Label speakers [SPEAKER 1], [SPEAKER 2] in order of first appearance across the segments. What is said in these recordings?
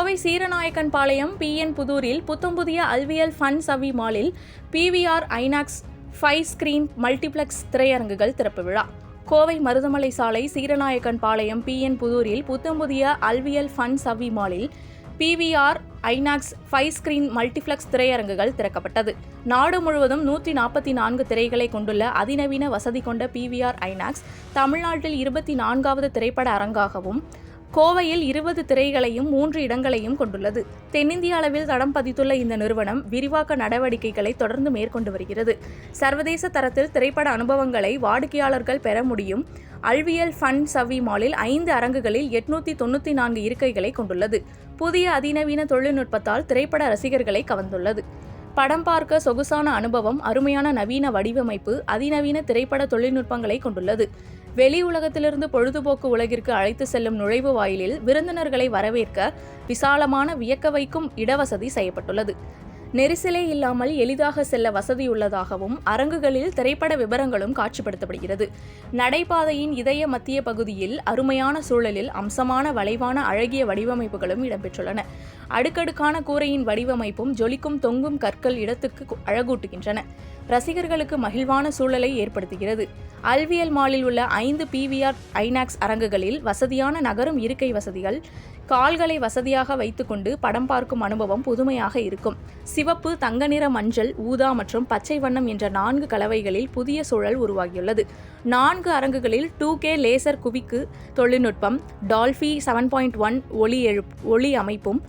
[SPEAKER 1] Kovai Seeranaickenpalayam PN புதூரில் புத்தம்புதிய அல்வியல் fun சவி மாலில் PVR INOX 5 screen multiplex திரையரங்குகள் திறப்பு விழா. கோவை மருதமலை சாலை சீரநாயக்கன்பாளையம் PN புதூரில் புத்தம்புதிய அல்வியல் ஃபன் சவி மாலில் PVR ஐநாக்ஸ் 5 ஸ்கிரீன் மல்டிப்ளெக்ஸ் திரையரங்குகள் திறக்கப்பட்டது. நாடு முழுவதும் 144 திரைகளை கொண்டுள்ள அதிநவீன வசதி கொண்ட PVR ஐநாக்ஸ் தமிழ்நாட்டில் 24வது திரைப்பட அரங்காகவும் கோவையில் 20 திரைகளையும் 3 இடங்களையும் கொண்டுள்ளது. தென்னிந்திய அளவில் தடம் பதித்துள்ள இந்த நிறுவனம் விரிவாக்க நடவடிக்கைகளை தொடர்ந்து மேற்கொண்டு வருகிறது. சர்வதேச தரத்தில் திரைப்பட அனுபவங்களை வாடிக்கையாளர்கள் பெற முடியும். அல்வியல் ஃபன் சவி மாலில் 5 அரங்குகளில் 894 இருக்கைகளை கொண்டுள்ளது. புதிய அதிநவீன தொழில்நுட்பத்தால் திரைப்பட ரசிகர்களை கவர்ந்துள்ளது. படம் பார்க்க சொகுசான அனுபவம், அருமையான நவீன வடிவமைப்பு, அதிநவீன திரைப்பட தொழில்நுட்பங்களை கொண்டுள்ளது. வெளி உலகத்திலிருந்து பொழுதுபோக்கு உலகிற்கு அழைத்து செல்லும் நுழைவு வாயிலில் விருந்தினர்களை வரவேற்க விசாலமான வியக்க வைக்கும் இடவசதி செய்யப்பட்டுள்ளது. நெரிசலே இல்லாமல் எளிதாக செல்ல வசதியுள்ளதாகவும் அரங்குகளில் திரைப்பட விவரங்களும் காட்சிப்படுத்தப்படுகிறது. நடைபாதையின் இதய மத்திய பகுதியில் அருமையான சூழலில் அம்சமான வளைவான அழகிய வடிவமைப்புகளும் இடம்பெற்றுள்ளன. அடுக்கடுக்கான கூரையின் வடிவமைப்பும் ஜொலிக்கும் தொங்கும் கற்கள் இடத்துக்கு அழகூட்டுகின்றன. ரசிகர்களுக்கு மகிழ்வான சூழலை ஏற்படுத்துகிறது. அல்வியல் மாலில் உள்ள 5 PVR ஐநாக்ஸ் அரங்குகளில் வசதியான நகரும் இருக்கை வசதிகள், கால்களை வசதியாக வைத்துக்கொண்டு படம் பார்க்கும் அனுபவம் புதுமையாக இருக்கும். சிவப்பு, தங்க நிற, மஞ்சள், ஊதா மற்றும் பச்சை வண்ணம் என்ற 4 கலவைகளில் புதிய சூழல் உருவாகியுள்ளது. 4 அரங்குகளில் 2K லேசர் குவிக்கு தொழில்நுட்பம், டால்பி 7.1 ஒளி அமைப்பும்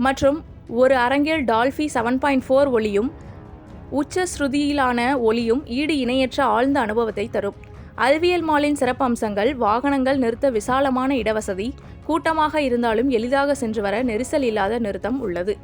[SPEAKER 1] மற்றும் ஒரு அரங்கில் டால்பி 7.4 ஒளியும் உச்ச ஸ்ருதியிலான ஒளியும் ஈடு இணையற்ற ஆழ்ந்த அனுபவத்தை தரும். அல்வியல் மாலின் சிறப்பு அம்சங்கள்: வாகனங்கள் நிறுத்த விசாலமான இடவசதி, கூட்டமாக இருந்தாலும் எளிதாக சென்று வர நெரிசல் இல்லாத நிறுத்தம் உள்ளது.